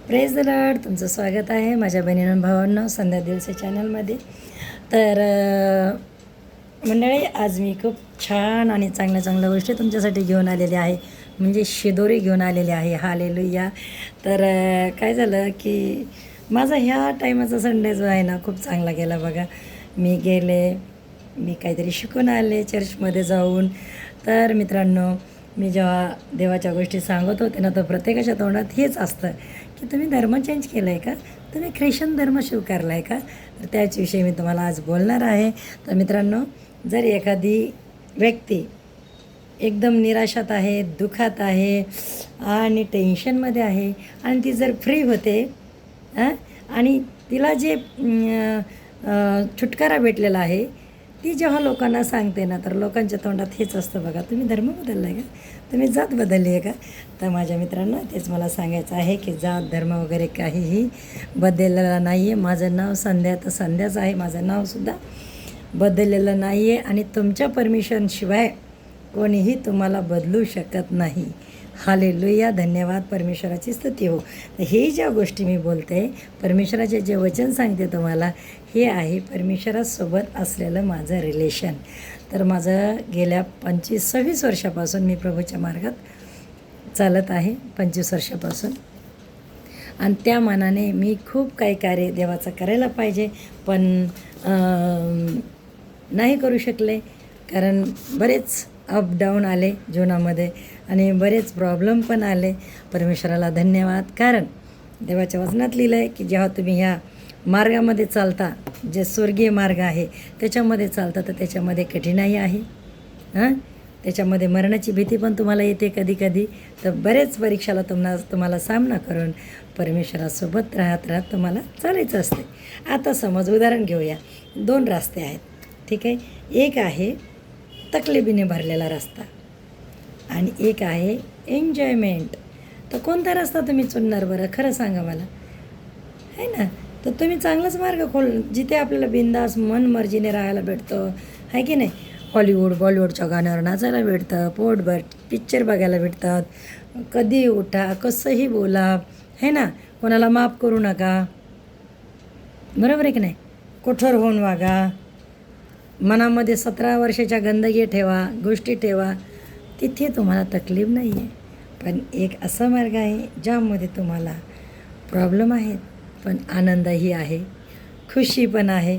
Praise the Lord. तुमचं स्वागत आहे माझ्या बहिणीनं भावांनो संध्या दिवसे चॅनलमध्ये. तर मंडळी, आज मी खूप छान आणि चांगल्या गोष्टी तुमच्यासाठी घेऊन आलेले आहे, म्हणजे शिदोरी घेऊन आलेले आहे. हालेलुया. तर काय झालं की माझा ह्या टायमाचा संडे जो आहे ना, खूप चांगला गेला बघा. मी काहीतरी शिकून आले चर्चमध्ये जाऊन. तर मित्रांनो, मी जेव्हा देवाच्या गोष्टी सांगत होते ना, तर प्रत्येकाच्या तोंडात हेच असतं की तुम्ही धर्म चेंज केला आहे का, तुम्ही ख्रिश्चन धर्म स्वीकारला आहे का. तर त्याचविषयी मी तुम्हाला आज बोलणार आहे. तर मित्रांनो, जर एखादी व्यक्ती एकदम निराशात आहे, दुःखात आहे आणि टेन्शनमध्ये आहे आणि ती जर फ्री होते आणि तिला जे छुटकारा भेटलेला आहे, ती जेव्हा लोकांना सांगते ना, तर लोकांच्या तोंडात हेच असतं बघा, तुम्ही धर्म बदलला आहे का, तुम्ही जात बदलली आहे का. तर माझ्या मित्रांनो, तेच मला सांगायचं आहे की जात धर्म वगैरे काहीही बदललेलं नाही आहे. माझं नाव संध्या तर संध्याच आहे, माझं नावसुद्धा बदललेलं नाही आहे आणि तुमच्या परमिशनशिवाय कोणीही तुम्हाला बदलू शकत नाही. हालेलुया. धन्यवाद. परमेश्वराची स्तुती हो. हे ज्या गोष्टी मी बोलते, परमेश्वराचे जे वचन सांगते तुम्हाला, हे आहे परमेश्वरासोबत असलेलं माझं रिलेशन. तर माझं गेल्या 26 वर्षापासून मी प्रभूच्या मार्गात चालत आहे, 25 वर्षापासून. आणि त्या मानाने मी खूप काही कार्य देवाचं करायला पाहिजे, पण नाही करू शकले, कारण बरेच अप डाऊन आले जीवनामध्ये आणि बरेच प्रॉब्लेम पण आले. परमेश्वराला धन्यवाद, कारण देवाच्या वचनात लिहिलं आहे की जेव्हा तुम्ही ह्या मार्गामध्ये चालता, जे स्वर्गीय मार्ग आहे त्याच्यामध्ये चालता, तर त्याच्यामध्ये कठीणाई आहे, त्याच्यामध्ये मरणाची भीती पण तुम्हाला येते कधी कधी. तर बरेच परीक्षाला तुम्हाला सामना करून परमेश्वरासोबत राहत तुम्हाला चालायचं असते. आता समज उदाहरण घेऊया, 2 रस्ते आहेत, ठीक आहे. एक आहे तकलिफीने भरलेला रस्ता आणि एक आहे एन्जॉयमेंट. तर कोणता रस्ता तुम्ही चुनणार बरं, खरं सांगा मला, आहे ना. तर तुम्ही चांगलाच मार्ग जिथे आपल्याला बिंदास मन मर्जीने राहायला भेटतं, आहे की नाही. बॉलिवूडच्या गाण्यावर नाचायला भेटतं, पोटभर पिक्चर बघायला भेटतात, कधी उठा कसंही बोला, है ना. कोणाला माफ करू नका, बरोबर आहे की नाही. कठोर होऊन वागा, मनामध्ये 17 वर्षाच्या गंदगी ठेवा, गोष्टी ठेवा, तिथे तुम्हाला तकलीफ नाही आहे. पण एक असा मार्ग आहे ज्यामध्ये तुम्हाला प्रॉब्लेम आहेत, पण आनंदही आहे, खुशी पण आहे,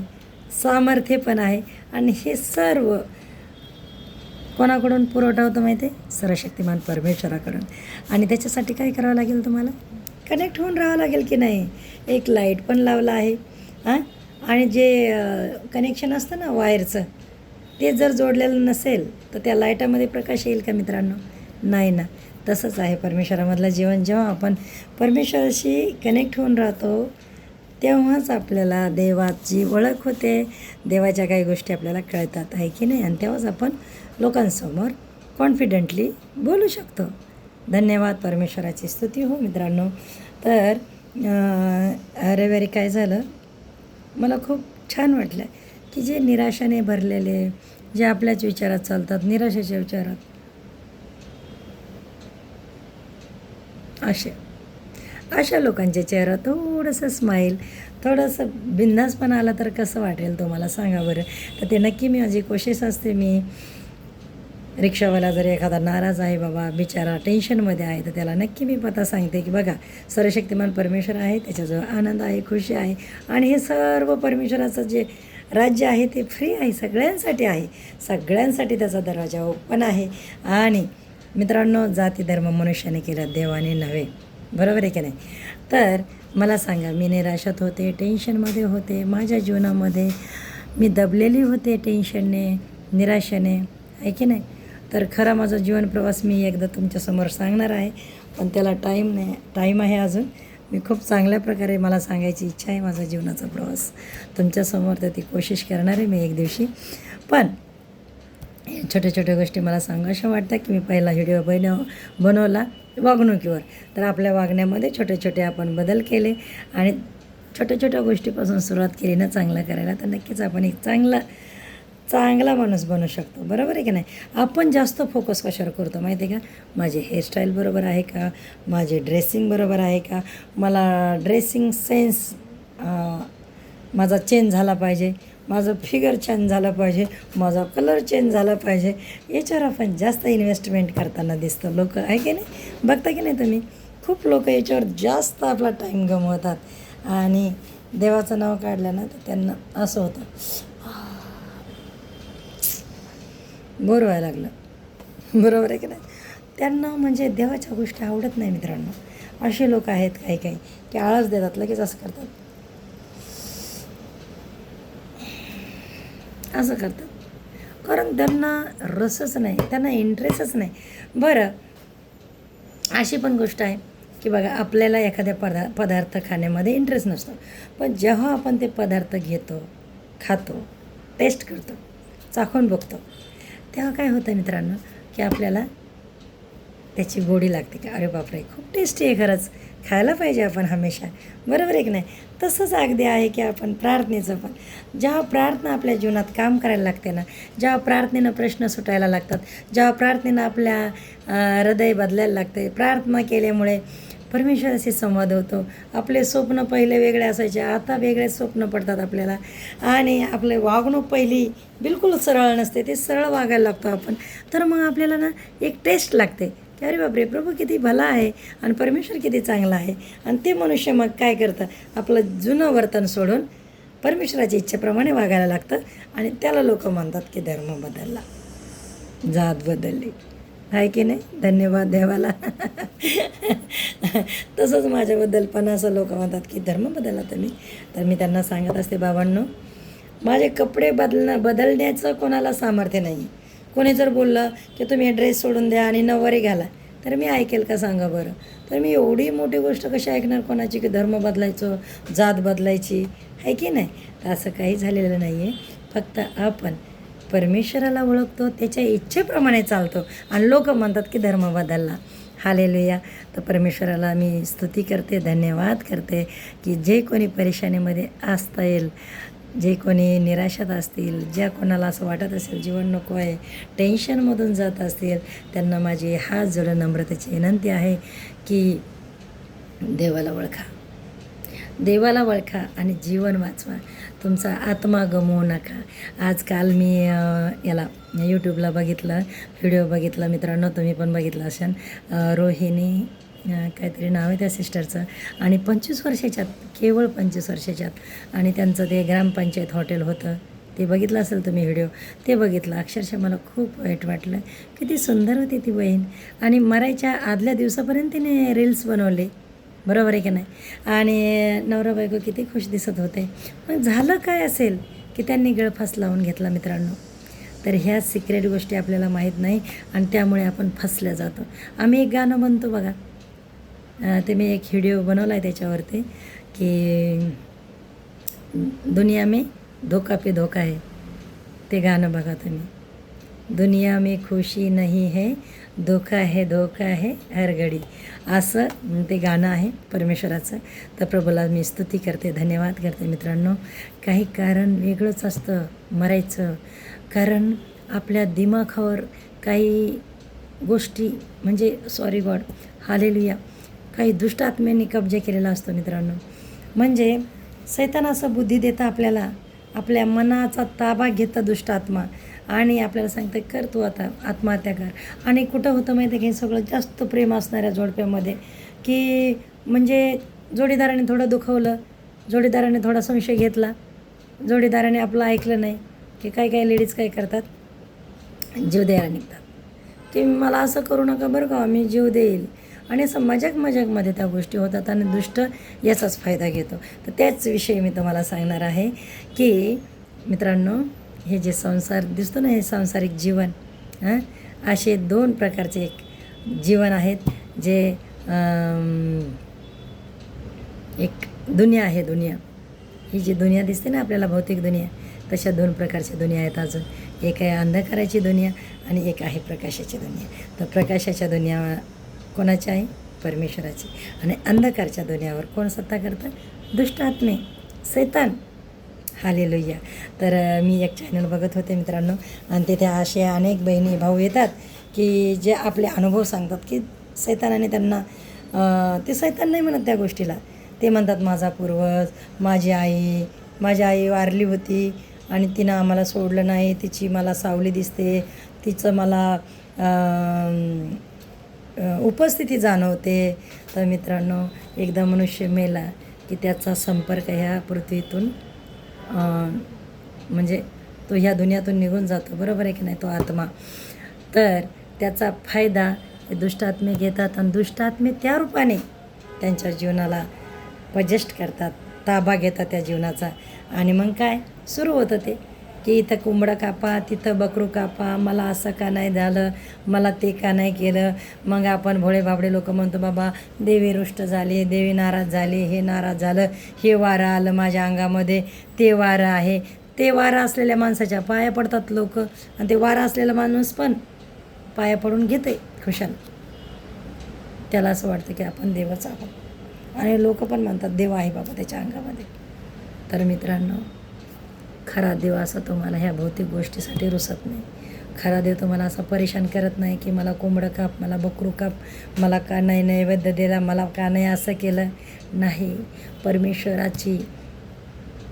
सामर्थ्य पण आहे. आणि हे सर्व कोणाकडून पुरवठा होतं माहिती आहे? सर्वशक्तिमान परमेश्वराकडून. आणि त्याच्यासाठी काय करावं लागेल, तुम्हाला कनेक्ट होऊन राहावं लागेल की नाही. एक लाईट पण लावला आहे, आणि जे कनेक्शन असतं ना वायरचं, ते जर जोडलेलं नसेल तर त्या लाईटामध्ये प्रकाश येईल का मित्रांनो? नाही ना. तसंच आहे परमेश्वरामधलं जीवन. जेव्हा आपण परमेश्वराशी कनेक्ट होऊन राहतो, तेव्हाच आपल्याला देवाची ओळख होते, देवाच्या काही गोष्टी आपल्याला कळतात, आहे की नाही. आणि तेव्हाच आपण लोकांसमोर कॉन्फिडेंटली बोलू शकतो. धन्यवाद. परमेश्वराची स्तुती हो मित्रांनो. तर रविवारी काय झालं, मला खूप छान वाटलं की जे निराशाने भरलेले, जे आपल्याच विचारात चालतात, निराशेच्या विचारात, अशा लोकांच्या चेहरा थोडंसं स्माईल, थोडंसं बिंदासपणा आला तर कसं वाटेल तुम्हाला सांगा बरं. तर ते नक्की माझी कोशिश असते. मी रिक्षावाला जर एखादा नाराज आहे, बाबा बिचारा टेन्शनमध्ये आहे, तर त्याला नक्की मी पता सांगते की बघा, सर्वशक्तिमान परमेश्वर आहे, त्याच्याजवळ आनंद आहे, खुशी आहे, आणि हे सर्व परमेश्वराचं जे राज्य आहे ते फ्री आहे, सगळ्यांसाठी आहे, सगळ्यांसाठी त्याचा दरवाजा ओपन आहे. आणि मित्रांनो, जाती धर्म मनुष्याने केला, देवाने नव्हे, बरोबर आहे की नाही. तर मला सांगा, मी निराशात होते, टेन्शनमध्ये होते, माझ्या जीवनामध्ये मी दबलेली होते टेन्शनने, निराशाने, आहे की नाही. तर खरा माझा जीवन प्रवास मी एकदा तुमच्यासमोर सांगणार आहे, पण त्याला टाईम आहे अजून. मी खूप चांगल्या प्रकारे मला सांगायची इच्छा आहे माझा जीवनाचा प्रवास तुमच्यासमोर, तर ती कोशिश करणार आहे मी एक दिवशी. पण छोट्या गोष्टी मला सांगायच्या वाटतं की मी पहिला व्हिडिओ बनवला वागणुकीवर. तर आपल्या वागण्यामध्ये छोटे आपण बदल केले आणि छोट्या गोष्टीपासून सुरुवात केली ना चांगलं करायला, तर नक्कीच आपण एक चांगला माणूस बनू शकतो. बरोबर आहे की नाही? आपण जास्त फोकस कशावर करतो माहिती आहे का? माझी हेअरस्टाईल बरोबर आहे का, माझी ड्रेसिंग बरोबर आहे का, मला ड्रेसिंग सेन्स माझा चेंज झाला पाहिजे, माझं फिगर चेंज झालं पाहिजे, माझा कलर चेंज झाला पाहिजे, याच्यावर आपण जास्त इन्व्हेस्टमेंट करताना दिसतं. लोक आहे की नाही, बघता की नाही तुम्ही? खूप लोक याच्यावर जास्त आपला टाईम गमवतात आणि देवाचं नाव काढलं ना तर त्यांना असं होतं, बोर व्हायला लागलं. बरोबर आहे की नाही? त्यांना म्हणजे देवाच्या गोष्टी आवडत नाही मित्रांनो. असे लोक आहेत काही काही की आळस देतात, लगेच असं करतात, असं करतात, कारण त्यांना रसच नाही, त्यांना इंटरेस्टच नाही. बरं, अशी पण गोष्ट आहे की बघा, आपल्याला एखाद्या पदार्थ खाण्यामध्ये इंटरेस्ट नसतो, पण जेव्हा आपण ते पदार्थ घेतो, खातो, टेस्ट करतो, चाखून बघतो, तेव्हा काय होतं मित्रांनो की आपल्याला त्याची गोडी लागते की अरे बापरे, खूप टेस्टी आहे खरंच, खायला पाहिजे आपण हमेशा. बरोबर आहे की नाही? तसंच अगदी आहे की आपण प्रार्थनेचं पण, जेव्हा प्रार्थना आपल्या जीवनात काम करायला लागते ना, जेव्हा प्रार्थनेनं प्रश्न सुटायला लागतात, जेव्हा प्रार्थनेनं आपल्या हृदय बदलायला लागते, प्रार्थना केल्यामुळे परमेश्वराशी संवाद होतो. आपले स्वप्न पहिले वेगळे असायचे, आता वेगळे स्वप्न पडतात आपल्याला, आणि आपले वागणूक पहिली बिलकुल सरळ नसते, ते सरळ वागायला लागतो आपण. तर मग आपल्याला ना एक टेस्ट लागते की अरे बापरे, प्रभू किती भला आहे आणि परमेश्वर किती चांगला आहे. आणि ते मनुष्य मग काय करतं, आपलं जुनं वर्तन सोडून परमेश्वराच्या इच्छेप्रमाणे वागायला लागतं आणि त्याला लोक म्हणतात की धर्म बदलला, जात बदलली. आहे की नाही? धन्यवाद देवाला. तसंच माझ्याबद्दल पण असं लोक म्हणतात की धर्म बदलला तुम्ही. तर मी त्यांना सांगत असते, बाबांनो, माझे कपडे बदलण्याचं कोणाला सामर्थ्य नाही. कोणी जर बोललं की तुम्ही हे ड्रेस सोडून द्या आणि नऊवारी घाला, तर मी ऐकेल का सांगा बरं? तर मी एवढी मोठी गोष्ट कशी ऐकणार कोणाची की धर्म बदलायचं, जात बदलायची, आहे की नाही? तर असं काही झालेलं नाही आहे. फक्त आपण परमेश्वराला ओळखतो, त्याच्या इच्छेप्रमाणे चालतो आणि लोक म्हणतात की धर्म बदलला. हालेलुया. तर परमेश्वराला मी स्तुती करते, धन्यवाद करते की जे कोणी परेशानीमध्ये असता येईल, जे कोणी निराशात असतील, ज्या कोणाला असं वाटत असेल जीवन नको आहे, टेन्शनमधून जात असतील, त्यांना माझी हात जोडून नम्रतेची विनंती आहे की देवाला ओळखा, देवाला ओळखा आणि जीवन वाचवा, तुमचा आत्मा गमवू नका. आजकाल मी याला यूट्यूबला बघितलं, व्हिडिओ बघितला मित्रांनो, तुम्ही पण बघितलं असेल, रोहिणी काहीतरी नाव आहे त्या सिस्टरचं, आणि 25 वर्षाच्यात, केवळ 25 वर्षाच्यात, आणि त्यांचं ते ग्रामपंचायत हॉटेल होतं, ते बघितलं असेल तुम्ही व्हिडिओ, ते बघितलं. अक्षरशः मला खूप वाईट वाटलं. किती सुंदर होती ती बहीण, आणि मरायच्या आदल्या दिवसापर्यंत तिने रील्स बनवले. बरोबर आहे की नाही? आणि नवरा बायको किती खुश दिसत होते. मग झालं काय असेल की त्यांनी गळफास लावून घेतला मित्रांनो. तर ह्या सिक्रेट गोष्टी आपल्याला माहीत नाही आणि त्यामुळे आपण फसल्या जातो. आम्ही एक गाणं म्हणतो बघा, ते मी एक व्हिडिओ बनवला आहे त्याच्यावरती की दुनिया में धोका पे धोका है, ते गाणं बघा तुम्ही. दुनिया में खुशी नहीं है, धोका है हर घडी, असं ते गाणं आहे परमेश्वराचं. तर प्रभूला मी स्तुती करते, धन्यवाद करते मित्रांनो. काही कारण वेगळंच असतं मरायचं, कारण आपल्या दिमाखावर काही गोष्टी, म्हणजे सॉरी गॉड, हालेलुया, काही दुष्ट आत्म्यांनी कब्जा केलेला असतो मित्रांनो. म्हणजे सैतान असं बुद्धी देतं आपल्याला, आपल्या मनाचा ताबा घेतं दुष्ट आत्मा, आणि आपल्याला सांगतं कर तू आता आत्महत्या कर. आणि कुठं होतं माहिती आहे की सगळं जास्त प्रेम असणाऱ्या जोडप्यामध्ये, की म्हणजे जोडीदाराने थोडं दुखवलं, जोडीदाराने थोडा संशय घेतला, जोडीदाराने आपलं ऐकलं नाही, की काही लेडीज काय करतात, जीव द्यायला निघतात की मला असं करू नका बरं का, मी जीव देईल, आणि असं मजाकमध्ये त्या गोष्टी होतात आणि दुष्ट याचाच फायदा घेतो. तर त्याच विषयी मी तुम्हाला सांगणार आहे की मित्रांनो, हे जे संसार दिसतो ना, हे सांसारिक जीवन, असे 2 प्रकारचे एक जीवन आहेत, जे एक दुनिया आहे, दुनिया ही जी दुनिया दिसते ना आपल्याला, भौतिक दुनिया, तशा 2 प्रकारच्या दुनिया आहेत अजून. एक आहे अंधकाराची दुनिया आणि एक आहे प्रकाशाची दुनिया. तर प्रकाशाच्या दुनिया कोणाची आहे? परमेश्वराची. आणि अंधकारच्या दुनियावर कोण सत्ता करतं? दुष्ट आत्मे, सैतान. हालेलुया. तर मी एक चॅनल बघत होते मित्रांनो, आणि तिथे असे अनेक बहिणी भाऊ येतात की जे आपले अनुभव सांगतात की सैतानाने त्यांना ते सैतान नाही म्हणत त्या गोष्टीला, ते म्हणतात माझा पूर्वज, माझी आई वारली होती आणि तिनं आम्हाला सोडलं नाही, तिची मला सावली दिसते, तिचं मला उपस्थिती जाणवते. तर मित्रांनो, एकदा मनुष्य मेला की त्याचा संपर्क ह्या पृथ्वीतून म्हणजे तो ह्या दुनियातून निघून जातो, बरोबर आहे की नाही, तो आत्मा. तर त्याचा फायदा दुष्टात्मे घेतात आणि दुष्टात्मे त्या रूपाने त्यांच्या जीवनाला पजेस्ट करतात, ताबा घेतात त्या जीवनाचा. आणि मग काय सुरू होतं ते की इथं कोंबडं कापा, तिथं बकरू कापा, मला असं का नाही झालं, मला ते का नाही केलं. मग आपण भोळे बाबडे लोक म्हणतो बाबा देवी रुष्ट झाली, देवी नाराज झाली, हे नाराज झालं, हे वारं आलं माझ्या अंगामध्ये, ते वारं आहे. ते वारं असलेल्या माणसाच्या पाया पडतात लोक, आणि ते वारं असलेला माणूस पण पाया पडून घेते खुशाल. त्याला असं वाटतं की आपण देवच आहोत, आणि लोक पण म्हणतात देव आहे बाबा त्याच्या अंगामध्ये. तर मित्रांनो, खरा देव असा तुम्हाला ह्या भौतिक गोष्टीसाठी रुसत नाही. खरा देव तुम्हाला असं परेशान करत नाही की मला कोंबडं काप, मला बकरू काप, मला का नाही नैवेद्य दिला, मला का नाही असं केलं. नाही, परमेश्वराची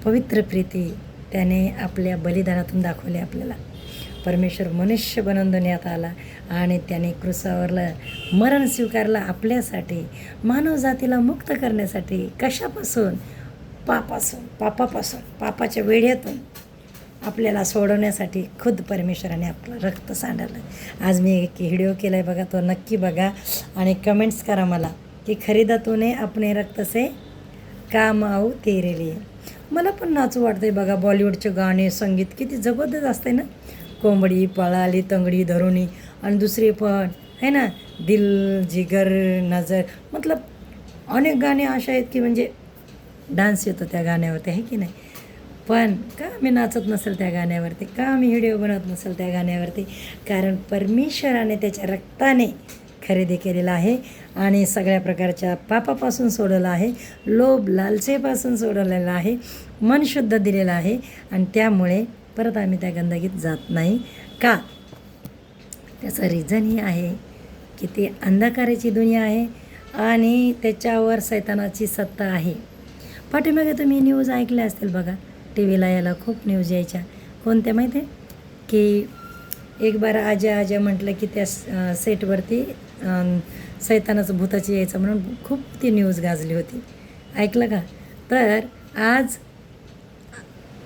पवित्र प्रीती त्याने आपल्या बलिदानातून दाखवली आपल्याला. परमेश्वर मनुष्य बनवून दुनियात आला आणि त्याने क्रूसावरला मरण स्वीकारला आपल्यासाठी, मानवजातीला मुक्त करण्यासाठी. कशापासून? पापापासून, पापाच्या वेढ्यातून आपल्याला सोडवण्यासाठी खुद परमेश्वराने आपलं रक्त सांडलं. आज मी एक व्हिडिओ केला आहे बघा, तो नक्की बघा आणि कमेंट्स करा मला की खरीदा तूने अपने रक्त से काम आऊ तेरे लिए. मला पण नाचू वाटतंय बघा. बॉलिवूडचे गाणे, संगीत किती जबरदस्त असते ना. कोंबडी पळाली तंगडी धरुणी, आणि दुसरे पण आहे ना, दिल जिगर नजर, मतलब अनेक गाणे असे आहेत की म्हणजे डान्स येतो त्या गाण्यावरती, आहे की नाही. पण का मी नाचत नसेल त्या गाण्यावरती, का मी व्हिडिओ बनवत नसेल त्या गाण्यावरती? कारण परमेश्वराने त्याच्या रक्ताने खरेदी केलेला आहे आणि सगळ्या प्रकारच्या पापापासून सोडवलं आहे, लोभ लालसेपासून सोडवलेलं आहे, मन शुद्ध दिलेलं आहे. आणि त्यामुळे परत आम्ही त्या गंदगीत जात नाही. का? त्याचं रिझन हे आहे की ती अंधकाराची दुनिया आहे आणि त्याच्यावर सैतानाची सत्ता आहे. पाठीमागे तुम्ही न्यूज ऐकल्या असतील बघा, टी व्हीला याला खूप न्यूज यायच्या. कोणत्या माहिती आहे की एक बार आजा म्हटलं की त्या सेटवरती सैतानाचं भूताची यायचं म्हणून खूप ती न्यूज गाजली होती, ऐकलं का? तर आज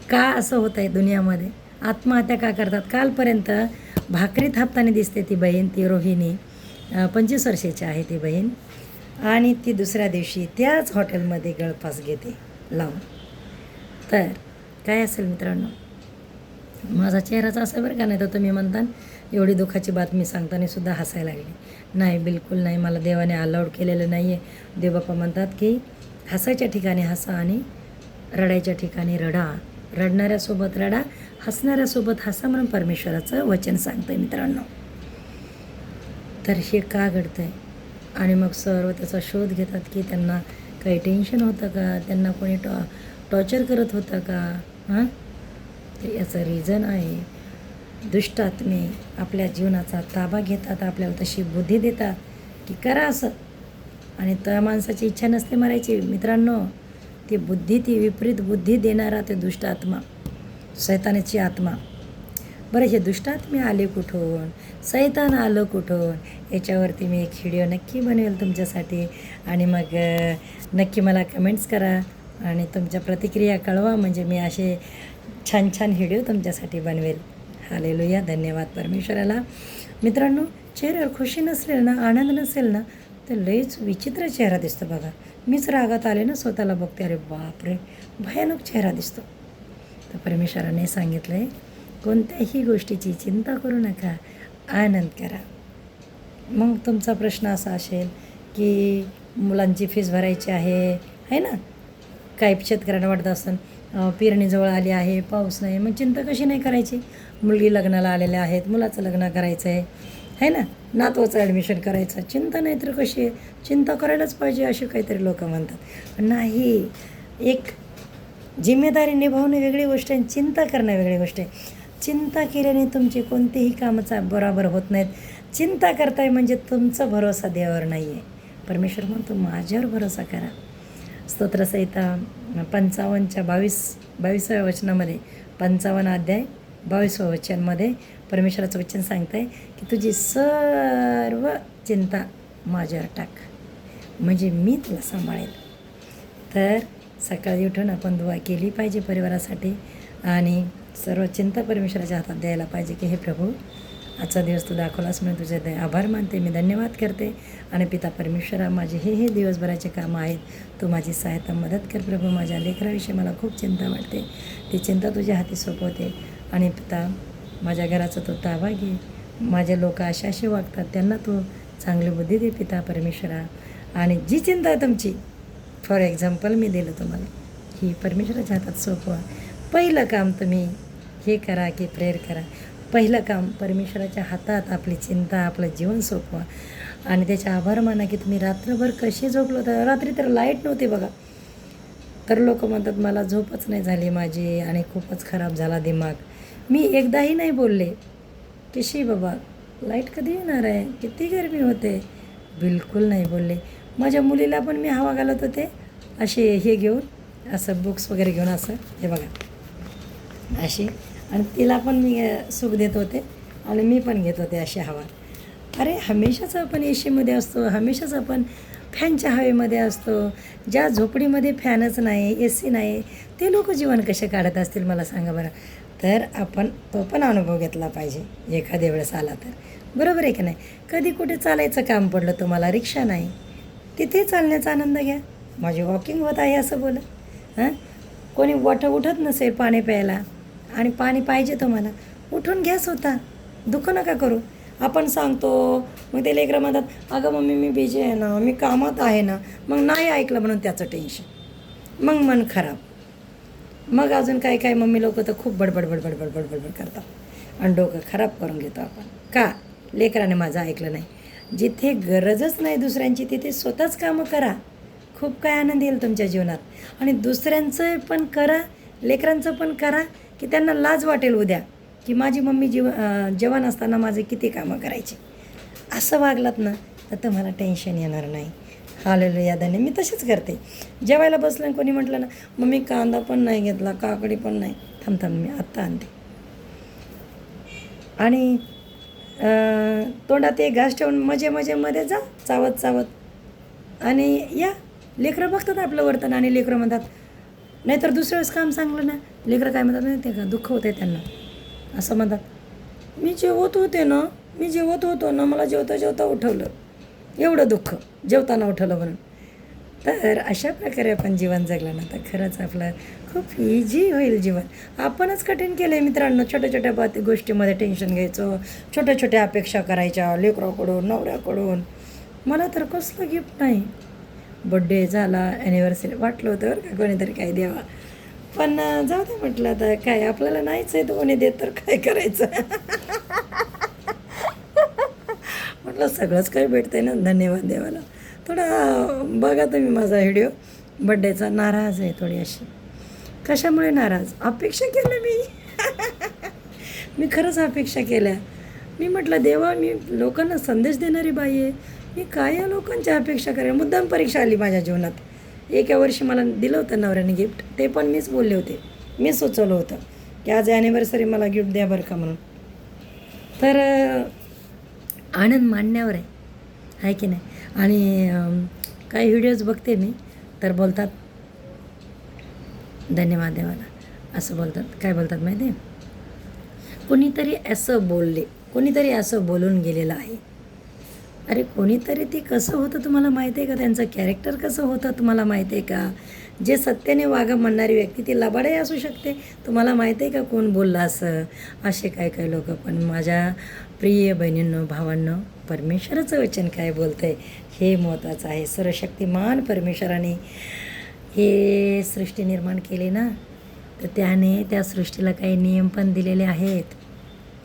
का असं होत आहे दुनियामध्ये? आत्महत्या का करतात? कालपर्यंत भाकरी थापताना दिसते ती बहीण, ती रोहिणी, 25 वर्षाची आहे ती बहीण, आणि ती दुसऱ्या दिवशी त्याच हॉटेलमध्ये गळफास घेते लावून. तर काय असेल मित्रांनो? माझा चेहराचा असं बरं का, नाही तर तुम्ही म्हणता एवढी दुःखाची बातमी सांगताना सुद्धा हसायला लागली. नाही, बिलकुल नाही, मला देवाने अलाउड केलेलं नाही आहे. देवबापा म्हणतात की हसायच्या ठिकाणी हसा आणि रडायच्या ठिकाणी रडा, रडणाऱ्यासोबत रडा, हसणाऱ्यासोबत हसा, म्हणून परमेश्वराचं वचन सांगतं आहे मित्रांनो. तर हे का घडतं आहे? आणि मग सर्व त्याचा शोध घेतात की त्यांना काही टेन्शन होतं का, त्यांना कोणी टॉर्चर करत होतं का? हां, तर याचं रिझन आहे दुष्टात्मे आपल्या जीवनाचा ताबा घेतात, आपल्याला तशी बुद्धी देतात की करा असं, आणि त्या माणसाची इच्छा नसते मरायची मित्रांनो. ती बुद्धी, ती विपरीत बुद्धी देणारा ते दुष्टात्मा, सैतानाची आत्मा. बरं, हे दुष्टात्मे आले कुठून, सैतान आलं कुठून, याच्यावरती मी एक व्हिडिओ नक्की बनवेल तुमच्यासाठी. आणि मग नक्की मला कमेंट्स करा आणि तुमच्या प्रतिक्रिया कळवा, म्हणजे मी असे छान छान व्हिडिओ तुमच्यासाठी बनवेल. हालेलुया, धन्यवाद परमेश्वराला. मित्रांनो, चेहऱ्यावर खुशी नसेल ना, आनंद नसेल ना, तर लईच विचित्र चेहरा दिसतो बघा. मीच रागात आले ना, स्वतःला बघते, अरे बापरे, भयानक चेहरा दिसतो. तर परमेश्वराने सांगितलं आहे कोणत्याही गोष्टीची चिंता करू नका, आनंद करा. मग तुमचा प्रश्न असा असेल की मुलांची फीस भरायची आहे ना, काही शेतकऱ्यांना वाटत असतं पेरणीजवळ आली आहे, पाऊस नाही, मग चिंता कशी नाही करायची? मुलगी लग्नाला आलेल्या आहेत, मुलाचं लग्न करायचं आहे ना, नातवाचं ॲडमिशन करायचं, चिंता नाही तर कशी आहे? चिंता करायलाच पाहिजे असे काहीतरी लोक म्हणतात. नाही, एक जिम्मेदारी निभावणं वेगळी गोष्ट आहे, चिंता करणं वेगळी गोष्ट आहे. चिंता केल्याने तुमची कोणतीही कामं बरोबर होत नाहीत. चिंता करताय म्हणजे तुमचा भरोसा देवावर नाही आहे. परमेश्वर म्हणतो माझ्यावर भरोसा करा. स्तोत्रसंहिता 55च्या 22व्या वचनामध्ये, 55 अध्याय 22वं वचनमध्ये परमेश्वराचं वचन सांगतं आहे की तुझी सर्व चिंता माझ्यावर टाक, म्हणजे मी तुला सांभाळेल. तर सकाळी उठून आपण दुआ केली पाहिजे परिवारासाठी आणि सर्व चिंता परमेश्वराच्या हातात द्यायला पाहिजे की हे प्रभू, आजचा दिवस तू दाखवलास म्हणून तुझे आभार मानते, मी धन्यवाद करते. आणि पिता परमेश्वरा, माझे हे दिवसभराचे कामं आहेत, तू माझी सहायता मदत कर प्रभू. माझ्या लेकराविषयी मला खूप चिंता वाटते, ती चिंता तुझ्या हाती सोपवते. आणि पिता, माझ्या घराचा तू ताबा घे. माझे लोक असे वागतात, त्यांना तू चांगली बुद्धी दे पिता परमेश्वरा. आणि जी चिंता आहे तुमची, फॉर एक्झाम्पल मी दिलं तुम्हाला, ही परमेश्वराच्या हातात सोपवा. पहिलं काम तुम्ही हे करा की प्रेयर करा. पहिलं काम परमेश्वराच्या हातात आपली चिंता, आपलं जीवन सोपवा. आणि त्याचे आभार माना की तुम्ही रात्रभर कशी झोपलो. तर रात्री तर लाईट नव्हती बघा, तर लोक म्हणतात मला झोपच नाही झाली माझी आणि खूपच खराब झाला दिमाग. मी एकदाही नाही बोलले की शी बाबा लाईट कधी येणार आहे, किती गरमी होते, बिलकुल नाही बोलले. माझ्या मुलीला पण मी हवा घालत होते असे हे घेऊन, असं बुक्स वगैरे घेऊन, असं हे बघा अशी, आणि तिला पण मी सुख देत होते आणि मी पण घेत होते अशी हवा. अरे हमेशाच आपण ए सीमध्ये असतो, हमेशाच आपण फॅनच्या हवेमध्ये असतो. ज्या झोपडीमध्ये फॅनच नाही, ए सी नाही, ते लोक जीवन कसे काढत असतील मला सांगा बरं. तर आपण तो पण अनुभव घेतला पाहिजे एखाद्या वेळेस आला तर, बरोबर आहे की नाही. कधी कुठे चालायचं काम पडलं तुम्हाला, रिक्षा नाही, तिथे चालण्याचा आनंद घ्या. माझी वॉकिंग होत आहे असं बोला. कोणी उठत नसेल पाणी प्यायला आणि पाणी पाहिजे तुम्हाला, उठून घ्या स्वतः, दुःख नका करू. आपण सांगतो, मग ते लेकरं म्हणतात अगं मम्मी मी बिझी आहे ना, मी कामात आहे ना, मग नाही ऐकलं म्हणून त्याचं टेन्शन, मग मन खराब. मग अजून काय मम्मी लोक तर खूप बडबड करतात आणि डोकं खराब करून घेतो आपण. का? लेकराने माझं ऐकलं नाही. जिथे गरजच नाही दुसऱ्यांची तिथे स्वतःच कामं करा, खूप काय आनंद येईल तुमच्या जीवनात. आणि दुसऱ्यांचं पण करा, लेकरांचं पण करा, की त्यांना लाज वाटेल उद्या की माझी मम्मी जवान असताना माझे किती कामं करायची. असं वागलात ना तर तुम्हाला टेन्शन येणार नाही. हालेलुया. यादाने मी तशीच करते. जेवायला बसलं आणि कोणी म्हटलं ना मम्मी कांदा पण नाही घेतला, काकडी पण नाही, थांब मी आत्ता आणते. आणि तोंडात एक घास ठेवून मध्ये जा चावत आणि या. लेकरं बघतात आपलं वर्तन आणि लेकरं म्हणतात, नाहीतर दुसऱ्या वेळेस काम सांगलं ना, लेकरं काय म्हणतात नाही ते का, दुःख होतं आहे त्यांना. असं म्हणतात, मी जेवत होतो ना, मला जेवता उठवलं, एवढं दुःख जेवताना उठवलं म्हणून. तर अशा प्रकारे आपण जीवन जगलं ना तर खरंच आपलं खूप इझी होईल जीवन. आपणच कठीण केलं आहे मित्रांनो. छोट्या गोष्टीमध्ये टेन्शन घ्यायचं, छोट्या अपेक्षा करायच्या लेकराकडून, नवऱ्याकडून. मला तर कसलं गिफ्ट नाही, बड्डे झाला, ॲनिव्हर्सरी वाटलं होतं बरं का कोणीतरी काय द्यावा, पण जाऊ दे म्हटलं आता काय, आपल्याला नाहीच आहे तर कोणी देत तर काय करायचं. म्हटलं सगळंच काही भेटतं आहे ना, धन्यवाद देवाला. थोडा बघा तुम्ही माझा व्हिडिओ बड्डेचा. नाराज आहे थोडी अशी. कशामुळे नाराज? अपेक्षा केल्या मी खरंच अपेक्षा केल्या. मी म्हटलं देवा, मी लोकांना संदेश देणारी बाई आहे, मी काय या लोकांच्या अपेक्षा करेन. मुद्दाम परीक्षा आली माझ्या जीवनात. एका वर्षी मला दिलं होतं नवऱ्याने गिफ्ट, ते पण मीच बोलले होते, मी सुचवलं होतं की आज ॲनिव्हर्सरी मला गिफ्ट द्या बरं का म्हणून. तर आनंद मांडण्यावर आहे की नाही. आणि काही व्हिडिओज बघते मी तर बोलतात धन्यवाद देवाला, असं बोलतात. काय बोलतात माहिती आहे, कोणीतरी असं बोलून गेलेलं आहे. अरे कोणीतरी ते कसं होतं तुम्हाला माहिती आहे का, त्यांचं कॅरेक्टर कसं होतं तुम्हाला माहिती आहे का. जे सत्याने वागा म्हणणारी व्यक्ती ती लबाडही असू शकते, तुम्हाला माहिती आहे का कोण बोललं असं. असे काय लोक. पण माझ्या प्रिय बहिणींनो, भावांनो, परमेश्वराचं वचन काय बोलतं आहे हे महत्त्वाचं आहे. सर्वशक्तिमान परमेश्वराने हे सृष्टी निर्माण केली ना, तर त्याने त्या सृष्टीला काही नियम पण दिलेले आहेत,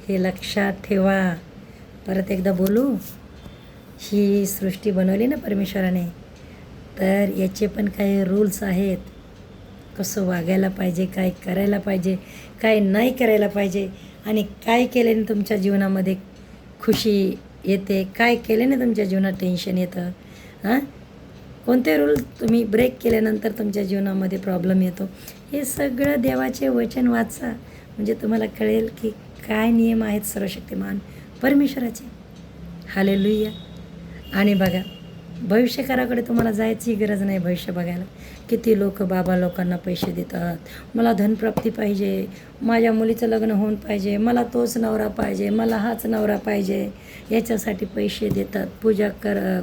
हे लक्षात ठेवा. परत एकदा बोलू, ही सृष्टी बनवली ना परमेश्वराने, तर याचे पण काही रूल्स आहेत. कसं वागायला पाहिजे, काय करायला पाहिजे, काय नाही करायला पाहिजे, आणि काय केल्याने तुमच्या जीवनामध्ये खुशी येते, काय केल्याने तुमच्या जीवनात टेन्शन येतं, हां, कोणते रूल तुम्ही ब्रेक केल्यानंतर तुमच्या जीवनामध्ये प्रॉब्लेम येतो, हे सगळं देवाचे वचन वाचा. म्हणजे तुम्हाला कळेल की काय नियम आहेत सर्वशक्तिमान परमेश्वराचे. हालेलुया. आणि बघा, भविष्यकाराकडे तुम्हाला जायची गरज नाही भविष्य बघायला. किती लोक बाबा लोकांना पैसे देतात, मला धनप्राप्ती पाहिजे, माझ्या मुलीचं लग्न होऊन पाहिजे, मला तोच नवरा पाहिजे, मला हाच नवरा पाहिजे, याच्यासाठी पैसे देतात, पूजा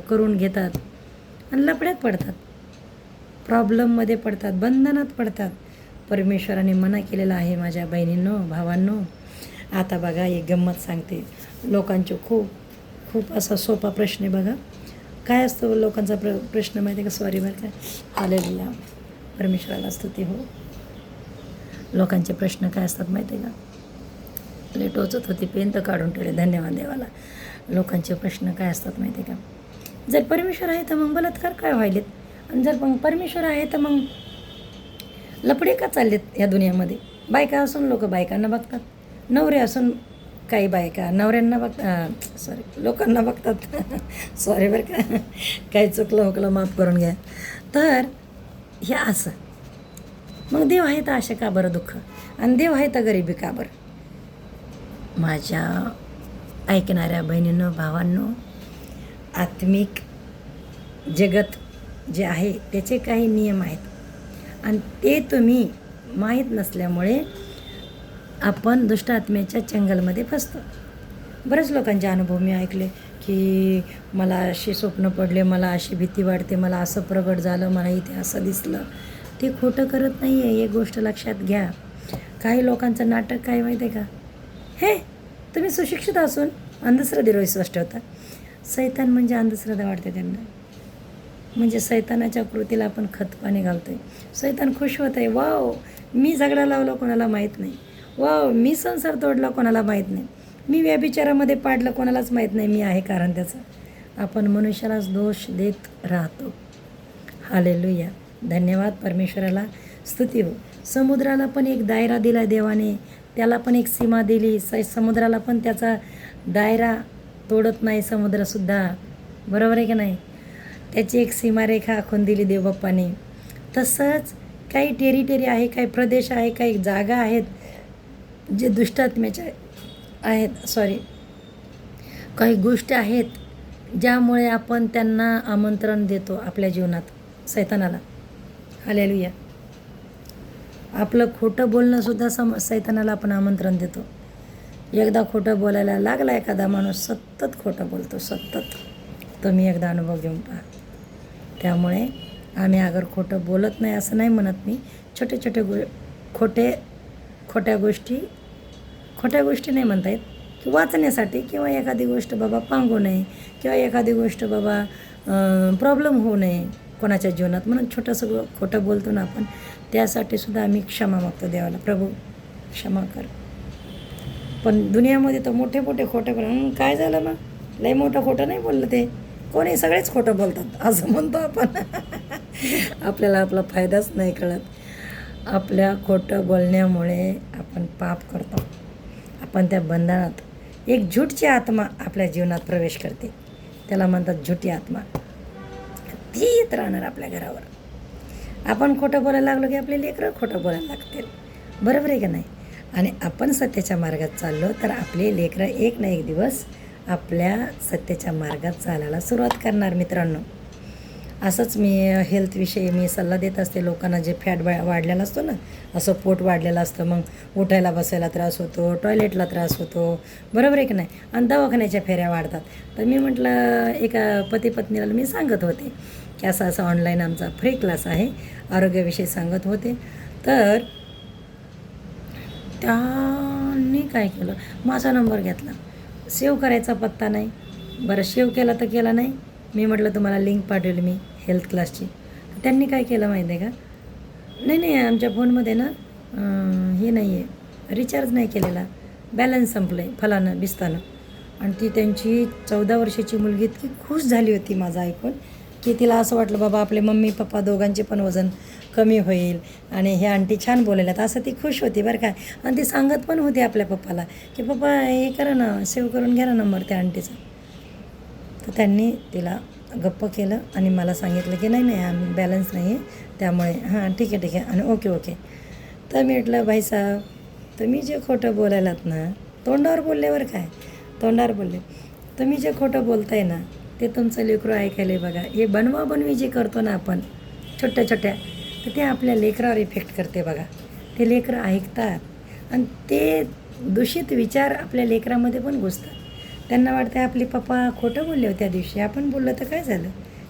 करून घेतात आणि लफड्यात पडतात, प्रॉब्लेममध्ये पडतात, बंधनात पडतात. परमेश्वराने मना केलेला आहे माझ्या बहिणींनो, भावांनो. आता बघा, एक गंमत सांगते. लोकांचे खूप खूप असा सोपा प्रश्न आहे बघा. काय असतो लोकांचा प्रश्न माहिती आहे का? सॉरी बरं का, हालेलुया, परमेश्वराला स्तुती हो. लोकांचे प्रश्न काय असतात माहिती आहे का? लय टोचत होती, पेन तर काढून ठेवले, धन्यवाद देवाला. लोकांचे प्रश्न काय असतात माहिती आहे का? जर परमेश्वर आहे तर मग बलात्कार काय व्हायलेत, आणि जर मग परमेश्वर आहे तर मग लफडे का चाललेत या दुनियामध्ये? बायका असून लोक बायकांना बघतात, नवरे असून काही बायका नवऱ्यांना लोकांना बघतात. सॉरी बरं का, काही चुकलं हुकलं माफ करून घ्या. तर हे असं मग देव आहे तर अशा का बरं दुःख, आणि देव आहे तर गरिबी का बरं? माझ्या ऐकणाऱ्या बहिणींनो, भावांनो, आत्मिक जगत जे आहे त्याचे काही नियम आहेत, आणि ते तुम्ही माहीत नसल्यामुळे आपण दुष्ट आत्म्याच्या चंगलमध्ये फसतो. बरेच लोकांचे अनुभव मी ऐकले की मला अशी स्वप्न पडले, मला अशी भीती वाटते, मला असं प्रगट झालं, मला इथे असं दिसलं. ते खोटं करत नाही आहे, एक गोष्ट लक्षात घ्या. काही लोकांचं नाटक काय माहिती आहे का? हे तुम्ही सुशिक्षित असून अंधश्रद्धेवर विश्वास ठेवता. सैतान म्हणजे अंधश्रद्धा वाटते त्यांना, म्हणजे सैतानाच्या कृतीला आपण खतपाणी घालतोय. सैतान खुश होत आहे, वाव मी झगडा लावला कोणाला माहीत नाही, वाव मी संसार तोडला कोणाला माहीत नाही, मी व्यभिचारामध्ये पाडलं कोणालाच माहीत नाही, मी आहे कारण त्याचं. आपण मनुष्यालाच दोष देत राहतो. हालेलुया, धन्यवाद परमेश्वराला स्तुती हो. समुद्राला पण एक दायरा दिला देवाने, त्याला पण एक सीमा दिली. समुद्राला पण त्याचा दायरा तोडत नाही समुद्रसुद्धा, बरोबर आहे की नाही? त्याची एक सीमारेखा आखून दिली देवबाप्पाने. तसंच काही टेरिटरी आहे, काही प्रदेश आहे, काही जागा आहेत जे दुष्टात्म्याच्या आहेत, काही गोष्टी आहेत ज्यामुळे आपण त्यांना आमंत्रण देतो आपल्या जीवनात, सैतानाला. हालेलुया. आपलं खोटं बोलणंसुद्धा सैतानाला आपण आमंत्रण देतो. एकदा खोटं बोलायला लागला एखादा माणूस, सतत खोटं बोलतो, सतत. तुम्ही एकदा अनुभव घेऊन पहा. त्यामुळे आम्ही अगर खोटं बोलत नाही असं नाही म्हणत मी, छोटे छोटे खोट्या गोष्टी नाही म्हणता येत, की वाचण्यासाठी, किंवा एखादी गोष्ट बाबा पांगू नये, किंवा एखादी गोष्ट बाबा प्रॉब्लेम होऊ नये कोणाच्या जीवनात, म्हणून छोटंसं खोटं बोलतो ना आपण. त्यासाठी सुद्धा आम्ही क्षमा मागतो देवाला, प्रभू क्षमा कर. पण दुनियामध्ये तर मोठे खोटे काय झालं मग, लय मोठं खोटं नाही बोललं ते, कोणी सगळेच खोटं बोलतात असं म्हणतो आपण. आपल्याला आपला फायदाच नाही कळत. आपल्या खोटं बोलण्यामुळे आपण पाप करतो, आपण त्या बंधनात एक झूटची आत्मा आपल्या जीवनात प्रवेश करते, त्याला म्हणतात झुटी आत्मा. ती येत राहणार आपल्या घरावर. आपण खोटं बोलायला लागलो की आपले लेकरं खोटं बोलायला लागतील, बरोबर आहे का नाही? आणि आपण सत्याच्या मार्गात चाललो तर आपले लेकरं एक ना एक दिवस आपल्या सत्याच्या मार्गात चालायला सुरुवात करणार. मित्रांनो, असंच मी हेल्थविषयी मी सल्ला देत असते लोकांना. जे फॅट वाढलेला असतो ना, असं पोट वाढलेलं असतं, मग उठायला बसायला त्रास होतो, टॉयलेटला त्रास होतो, बरोबर आहे की नाही? आणि दवाखान्याच्या फेऱ्या वाढतात. तर मी म्हटलं, एका पती पत्नीला मी सांगत होते की असा ऑनलाईन आमचा फ्री क्लास आहे, आरोग्याविषयी सांगत होते. तर त्यांनी काय केलं, माझा नंबर घेतला, सेव्ह करायचा पत्ता नाही. बरं, सेव्ह केला तर केला नाही. मी म्हटलं तुम्हाला लिंक पाठवली मी हेल्थ क्लासची. त्यांनी काय केलं माहिती आहे का, नाही आमच्या फोनमध्ये ना हे नाही आहे, रिचार्ज नाही केलेला, बॅलन्स संपलं आहे फलानं बिस्तानं. आणि ती त्यांची 14 वर्षाची मुलगी इतकी खुश झाली होती माझं ऐकून, की तिला असं वाटलं बाबा आपले मम्मी पप्पा दोघांचे पण वजन कमी होईल आणि हे आंटी छान बोलायल्यात असं ती खुश होती बरं काय. आणि ती सांगत पण होती आपल्या पप्पाला की पप्पा हे करा ना, सेव्ह करून घ्या ना नंबर त्या आंटीचा. तर त्यांनी तिला गप्प केलं आणि मला सांगितलं की नाही नाही बॅलन्स नाही आहे, त्यामुळे हां ठीक आहे आणि ओके. तर मी म्हटलं भाई साहेब तुम्ही जे खोटं बोलायलात ना, तोंडावर बोलल्यावर काय तोंडावर बोलले, तुम्ही जे खोटं बोलताय ना ते तुमचं लेकरू ऐकायला बघा. हे बनवाबनवी जे करतो ना आपण छोट्या तर ते आपल्या लेकरावर इफेक्ट करते बघा. ते लेकरं ऐकतात आणि ते दूषित विचार आपल्या लेकरामध्ये पण घुसतात. त्यांना वाटतं आपले पप्पा खोटं बोलले होते त्या दिवशी, आपण बोललं तर काय झालं,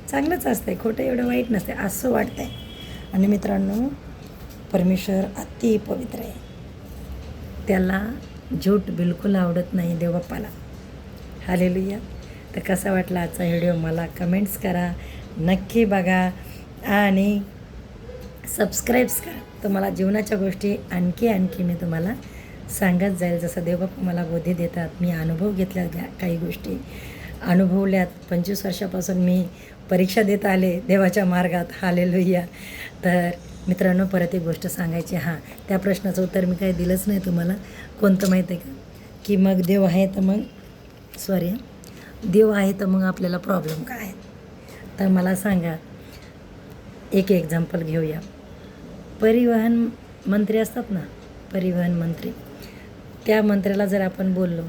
चांगलंच असतंय, खोटं एवढं वाईट नसते असं वाटतंय. आणि मित्रांनो परमेश्वर अति पवित्र आहे, त्याला झूट बिलकुल आवडत नाही देवबाप्पाला. हालेलुया. तर कसा वाटला आजचा व्हिडिओ मला कमेंट्स करा, नक्की बघा आणि सबस्क्राईब्स करा. तुम्हाला जीवनाच्या गोष्टी आणखी मी तुम्हाला सांगत जाईल, जसं देवबाप्पा मला बुद्धी देतात. मी अनुभव घेतल्या काही गोष्टी अनुभवल्यात. 25 वर्षापासून मी परीक्षा देत आले देवाच्या मार्गात. हालेलुया. तर मित्रांनो परत एक गोष्ट सांगायची, हां त्या प्रश्नाचं उत्तर मी काही दिलंच नाही तुम्हाला. कोणतं माहीत आहे का, की मग देव आहे तर मग देव आहे तर मग आपल्याला प्रॉब्लेम काय आहे. तर मला सांगा, एक एक्झाम्पल घेऊया. परिवहन मंत्री असतात ना, परिवहन मंत्री, त्या मंत्र्याला जर आपण बोललो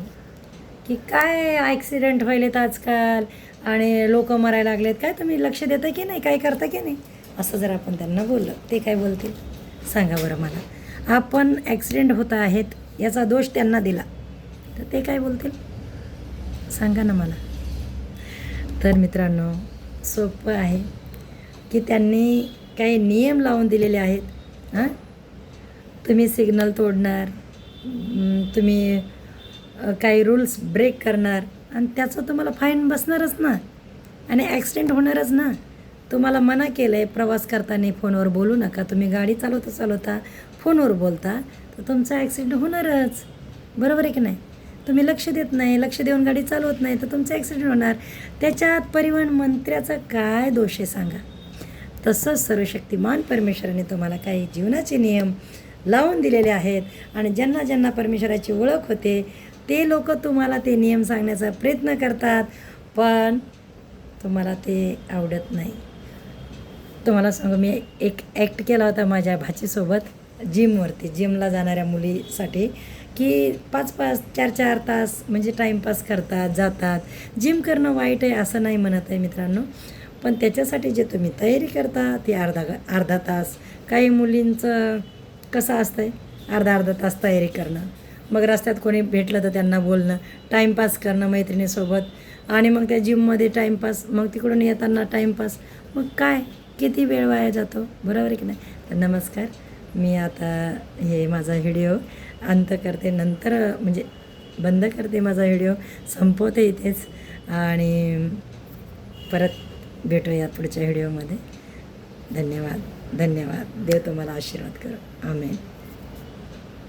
की काय ॲक्सिडेंट व्हायलेत आजकाल आणि लोक मरायला लागलेत, काय तुम्ही लक्ष देता की नाही, काय करता की नाही, असं जर आपण त्यांना बोललं, ते काय बोलतील सांगा बरं मला. आपण ॲक्सिडेंट होत आहेत याचा दोष त्यांना दिला तर ते काय बोलतील सांगा ना मला. तर मित्रांनो सोपं आहे की त्यांनी काही नियम लावून दिलेले आहेत. हां तुम्ही सिग्नल तोडणार, तुम्ही काही रूल्स ब्रेक करणार आणि त्याचं तुम्हाला फाईन बसणारच ना आणि ॲक्सिडेंट होणारच ना. तुम्हाला मना केलं आहे प्रवास करताना फोनवर बोलू नका, तुम्ही गाडी चालवता फोनवर बोलता तर तुमचा ॲक्सिडेंट होणारच, बरोबर आहे की नाही. तुम्ही लक्ष देत नाही, लक्ष देऊन गाडी चालवत नाही तर तुमचं ॲक्सिडेंट होणार. त्याच्यात परिवहन मंत्र्याचा काय दोष आहे सांगा. तसंच सर्वशक्तिमान परमेश्वराने तुम्हाला काही जीवनाचे नियम लावून दिलेले आहेत आणि ज्यांना परमेश्वराची ओळख होते ते लोक तुम्हाला ते नियम सांगण्याचा प्रयत्न करतात, पण तुम्हाला ते आवडत नाही. तुम्हाला सांगू, मी एक ॲक्ट केला होता माझ्या भाचीसोबत जिमला जाणाऱ्या मुलीसाठी, की 5-5, 4-4 तास म्हणजे टाईमपास करतात जातात. जिम करणं वाईट आहे असं नाही म्हणत आहे मित्रांनो, पण त्याच्यासाठी जे तुम्ही तयारी करता ती अर्धा तास. काही मुलींचं कसं असतं आहे अर्धा तास तयारी करणं, मग रस्त्यात कोणी भेटलं तर त्यांना बोलणं, टाईमपास करणं मैत्रिणीसोबत आणि मग त्या जिममध्ये टाईमपास, मग तिकडून येताना टाईमपास, मग काय किती वेळ वाया जातो, बरोबर आहे की नाही. तर नमस्कार, मी आता हे माझा व्हिडिओ अंत करते, नंतर म्हणजे बंद करते माझा व्हिडिओ, संपवते इथेच आणि परत भेटूया पुढच्या व्हिडिओमध्ये. धन्यवाद. देव तुम्हाला आशीर्वाद करो. आमेन.